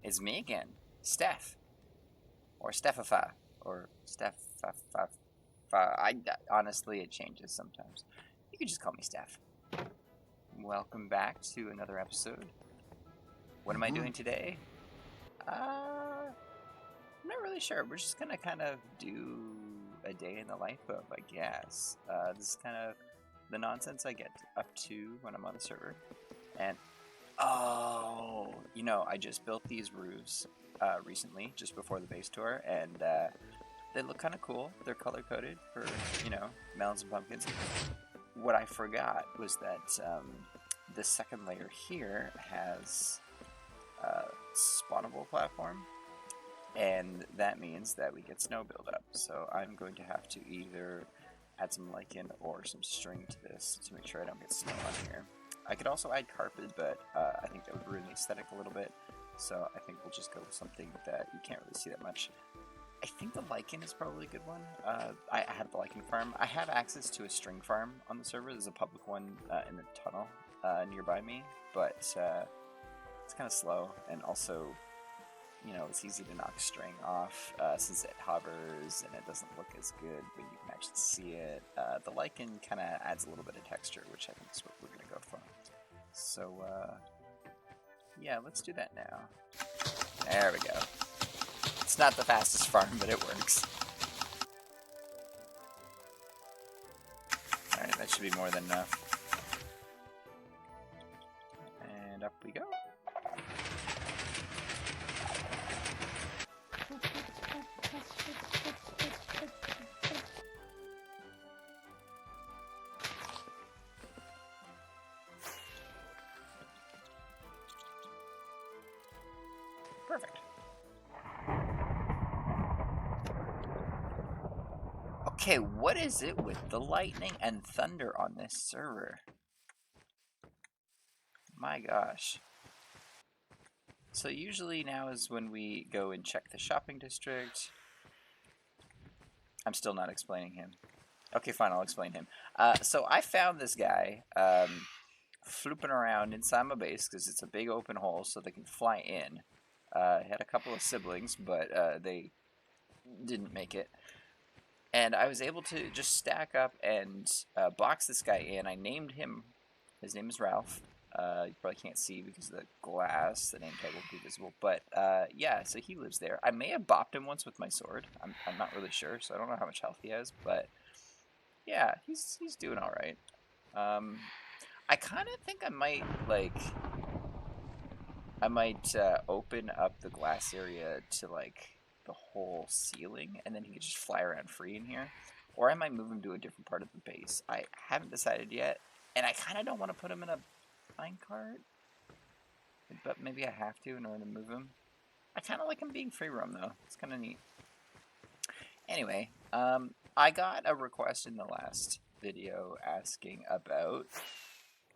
It's me again, Steph, or Stephafa, or Stephafa. Honestly, it changes sometimes. You can just call me Steph. Welcome back to another episode. What am I doing today? I'm not really sure. We're just gonna kind of do a day in the life of, I guess. This is kind of the nonsense I get up to when I'm on the server. And I just built these roofs recently, just before the base tour, and they look kind of cool. They're color coded for, melons and pumpkins. What I forgot was that the second layer here has a spawnable platform, and that means that we get snow buildup. So I'm going to have to either add some lichen or some string to this to make sure I don't get snow on here. I could also add carpet, but I think that would ruin the aesthetic a little bit. So I think we'll just go with something that you can't really see that much. I think the lichen is probably a good one. I have the lichen farm. I have access to a string farm on the server. There's a public one in the tunnel nearby me, but it's kind of slow, and also, it's easy to knock string off since it hovers and it doesn't look as good when you can actually see it. The lichen kind of adds a little bit of texture, which I think is what we're going to go for. So, yeah, let's do that now. There we go. It's not the fastest farm, but it works. Alright, that should be more than enough. And up we go. Perfect. Okay, what is it with the lightning and thunder on this server? My gosh. So usually now is when we go and check the shopping district. I'm still not explaining him. Okay, fine, I'll explain him. So I found this guy flooping around inside my base because it's a big open hole so they can fly in. Had a couple of siblings, but they didn't make it. And I was able to just stack up and box this guy in. I named him. His name is Ralph. You probably can't see because of the glass. The name tag won't be visible. But yeah, so he lives there. I may have bopped him once with my sword. I'm not really sure, so I don't know how much health he has. But yeah, he's doing all right. I kind of think I might open up the glass area to the whole ceiling, and then he could just fly around free in here. Or I might move him to a different part of the base. I haven't decided yet, and I kind of don't want to put him in a minecart, but maybe I have to in order to move him. I kind of like him being free roam though. It's kind of neat. Anyway, I got a request in the last video asking about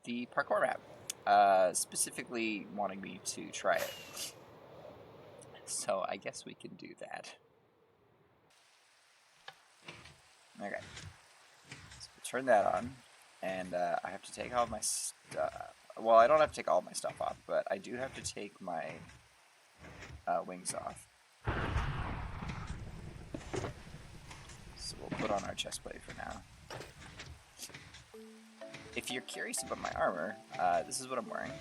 the parkour map. Specifically wanting me to try it. So I guess we can do that. Okay. So turn that on, and I have to take all of my stuff. Well, I don't have to take all of my stuff off, but I do have to take my wings off. So we'll put on our chest plate for now. If you're curious about my armor, this is what I'm wearing.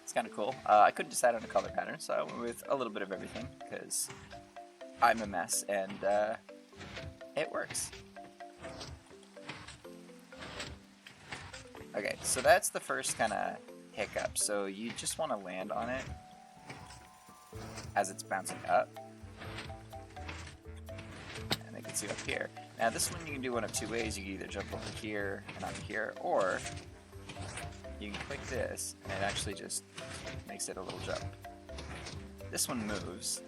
It's kind of cool. I couldn't decide on a color pattern, so I went with a little bit of everything, because I'm a mess, and it works. Okay, so that's the first kind of hiccup. So you just want to land on it as it's bouncing up. And they can see up here. Now this one you can do one of two ways. You can either jump over here and onto here, or you can click this and it actually just makes it a little jump. This one moves.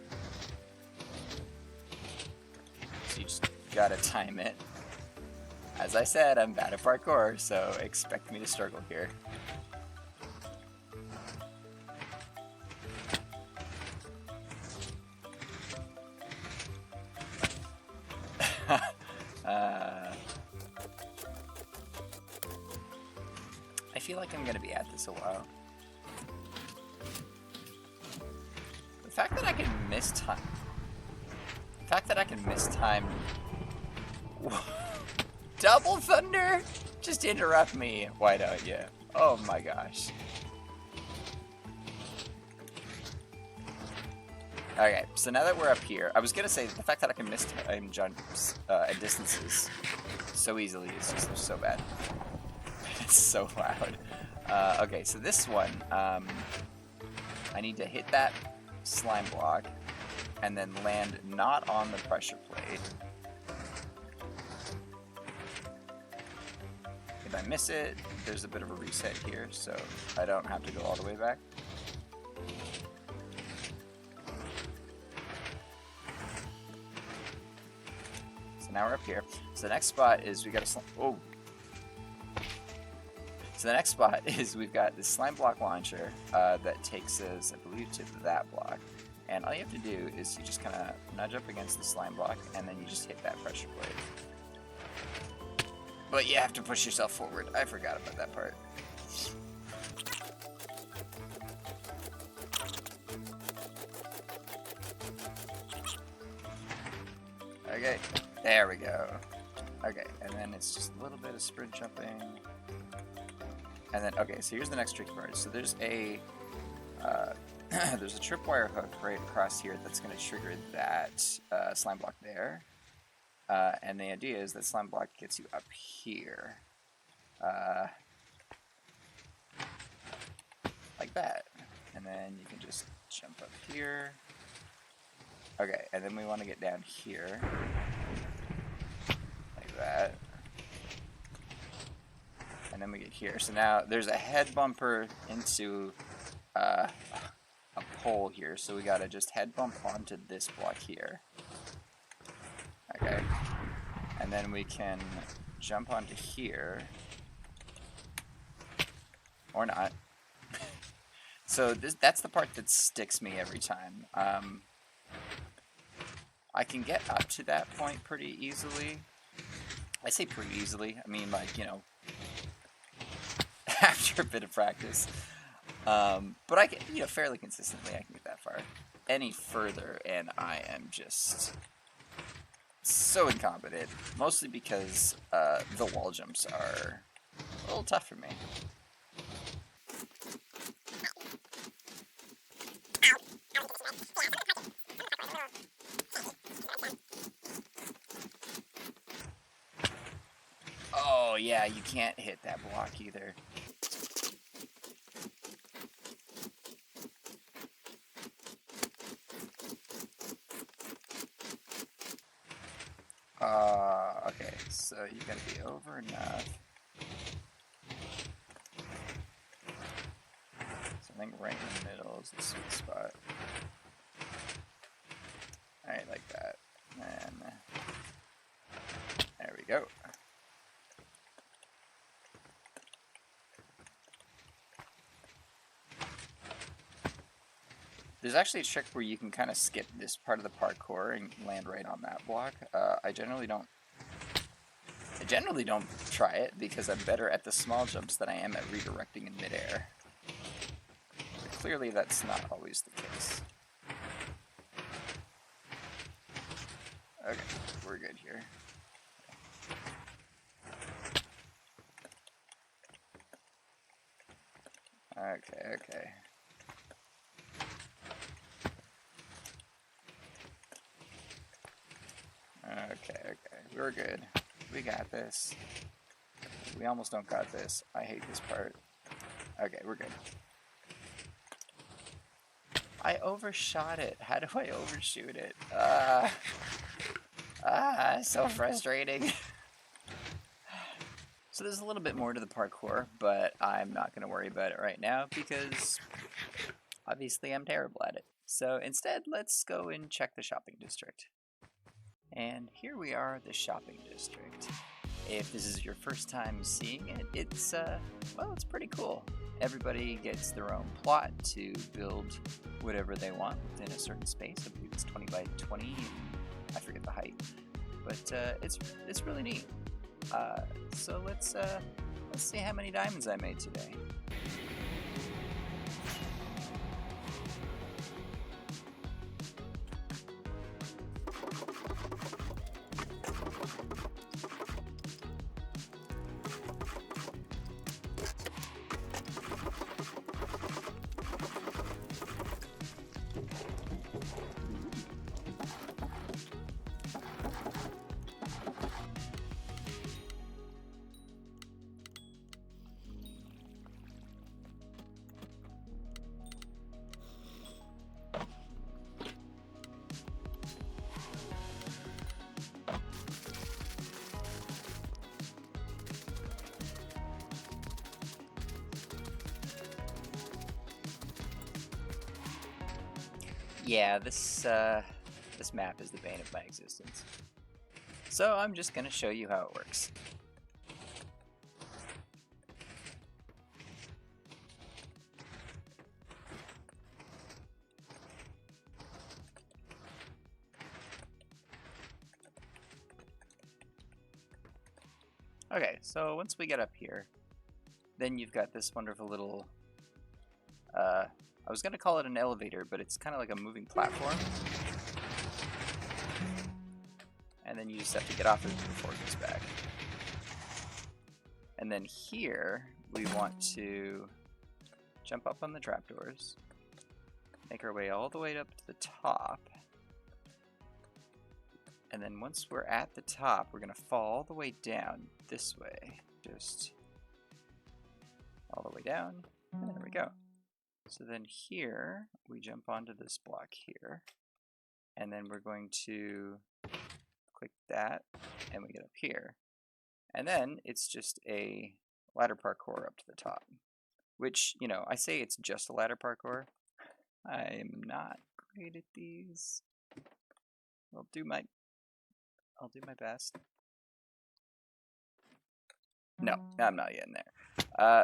So you just gotta time it. As I said, I'm bad at parkour, so expect me to struggle here. I feel like I'm gonna be at this a while. fact that I can miss time. The fact that I can miss time. Double thunder? Just interrupt me. Why don't you? Oh my gosh. Okay, so now that we're up here, I was gonna say the fact that I can miss time jumps and distances so easily is just so bad. It's so loud. Okay, so this one, I need to hit that slime block and then land not on the pressure plate. If I miss it, there's a bit of a reset here, so I don't have to go all the way back. So now we're up here. So the next spot is we got a slime. Oh. So the next spot is we've got this slime block launcher that takes us, I believe, to that block. And all you have to do is you just kind of nudge up against the slime block, and then you just hit that pressure plate. But you have to push yourself forward. I forgot about that part. Okay, there we go. Okay, and then it's just a little bit of sprint jumping. And then, okay, so here's the next tricky part. So there's a there's a tripwire hook right across here that's going to trigger that slime block there. And the idea is that slime block gets you up here. Like that. And then you can just jump up here. Okay, and then we want to get down here. Like that. And then we get here. So now there's a head bumper into a pole here. So we got to just head bump onto this block here. Okay. And then we can jump onto here. Or not. So that's the part that sticks me every time. I can get up to that point pretty easily. I say pretty easily. I mean, like, you know, after a bit of practice. But I can, you know, fairly consistently I can get that far. Any further and I am just so incompetent. Mostly because the wall jumps are a little tough for me. Oh yeah, you can't hit that block either. Okay, so you gotta be over enough. So I think right in the middle is the sweet spot. Alright, like that. And there we go. There's actually a trick where you can kind of skip this part of the parkour and land right on that block. I generally don't try it because I'm better at the small jumps than I am at redirecting in midair. But clearly that's not always the case. Okay, we're good here. Okay. Okay, we're good. We got this. We almost don't got this. I hate this part. Okay, we're good. I overshot it. How do I overshoot it? So frustrating. So there's a little bit more to the parkour, but I'm not going to worry about it right now because obviously I'm terrible at it. So instead, let's go and check the shopping district. And here we are, the shopping district. If this is your first time seeing it, it's, well, it's pretty cool. Everybody gets their own plot to build whatever they want within a certain space. I believe it's 20 by 20, and I forget the height. But it's really neat. So let's see how many diamonds I made today. Yeah, this map is the bane of my existence. So I'm just gonna show you how it works. Okay, so once we get up here, then you've got this wonderful little, I was gonna call it an elevator, but it's kind of like a moving platform. And then you just have to get off of it before it goes back. And then here, we want to jump up on the trapdoors, make our way all the way up to the top. And then once we're at the top, we're gonna fall all the way down this way. Just all the way down, and there we go. So then here, we jump onto this block here, and then we're going to click that, and we get up here. And then it's just a ladder parkour up to the top, which, you know, I say it's just a ladder parkour. I'm not great at these. I'll do my best. No, I'm not getting there.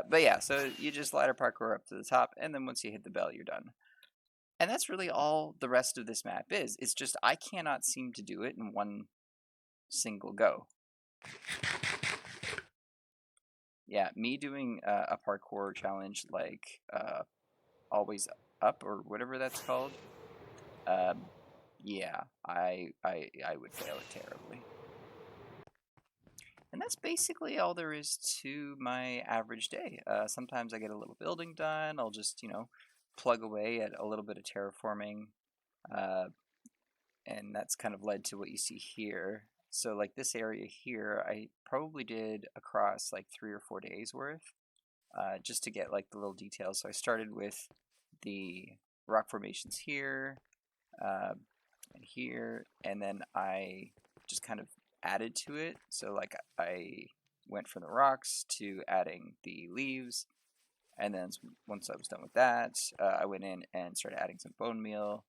But yeah, so you just ladder parkour up to the top, and then once you hit the bell, you're done. And that's really all the rest of this map is. It's just I cannot seem to do it in one single go. Yeah, me doing a parkour challenge like always up or whatever that's called. Yeah, I would fail it terribly. And that's basically all there is to my average day. Sometimes I get a little building done. I'll just, you know, plug away at a little bit of terraforming. And that's kind of led to what you see here. So like this area here, I probably did across like 3 or 4 days worth, just to get like the little details. So I started with the rock formations here, and here, and then I just kind of added to it. So like I went from the rocks to adding the leaves, and then once I was done with that, I went in and started adding some bone meal,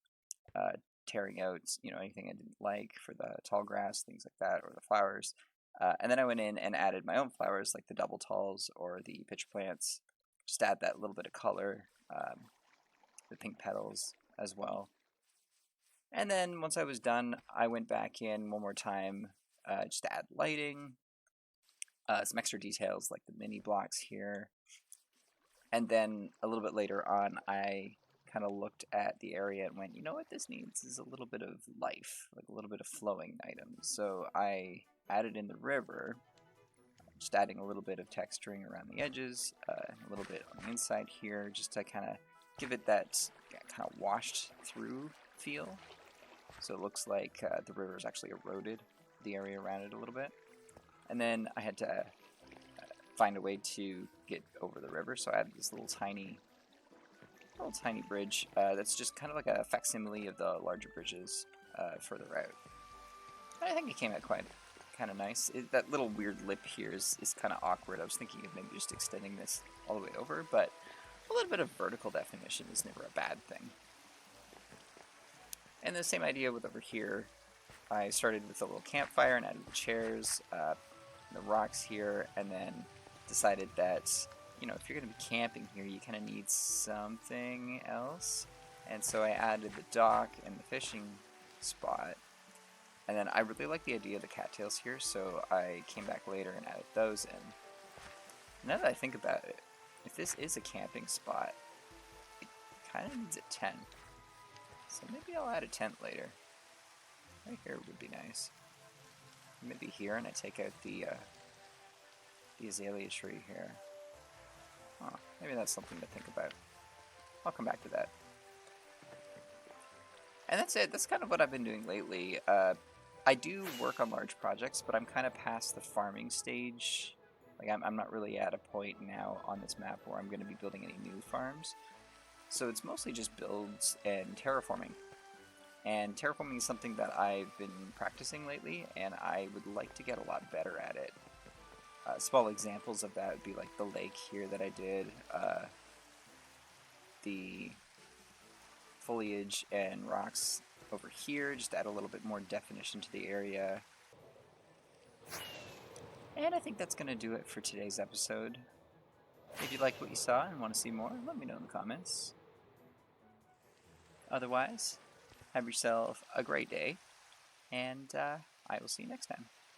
tearing out, you know, anything I didn't like for the tall grass, things like that, or the flowers. And then I went in and added my own flowers, like the double talls or the pitch plants, just add that little bit of color, the pink petals as well. And then once I was done, I went back in one more time, just to add lighting, some extra details like the mini blocks here. And then a little bit later on, I kind of looked at the area and went, you know what this needs is a little bit of life, like a little bit of flowing items. So I added in the river, just adding a little bit of texturing around the edges, a little bit on the inside here, just to kind of give it that kind of washed through feel. So it looks like the river is actually eroded the area around it a little bit. And then I had to find a way to get over the river, so I added this little tiny bridge that's just kind of like a facsimile of the larger bridges further out. And I think it came out quite kind of nice. That little weird lip here is kind of awkward. I was thinking of maybe just extending this all the way over, but a little bit of vertical definition is never a bad thing. And the same idea with over here. I started with a little campfire and added the chairs, the rocks here, and then decided that, you know, if you're going to be camping here, you kind of need something else. And so I added the dock and the fishing spot. And then I really like the idea of the cattails here, so I came back later and added those in. Now that I think about it, if this is a camping spot, it kind of needs a tent. So maybe I'll add a tent later. Right here would be nice. Maybe here, and I take out the azalea tree here. Oh, maybe that's something to think about. I'll come back to that. And that's it. That's kind of what I've been doing lately. I do work on large projects, but I'm kind of past the farming stage. Like I'm not really at a point now on this map where I'm going to be building any new farms. So it's mostly just builds and terraforming. And terraforming is something that I've been practicing lately, and I would like to get a lot better at it. Small examples of that would be like the lake here that I did, the foliage and rocks over here, just to add a little bit more definition to the area. And I think that's going to do it for today's episode. If you liked what you saw and want to see more, let me know in the comments. Otherwise, have yourself a great day, and I will see you next time.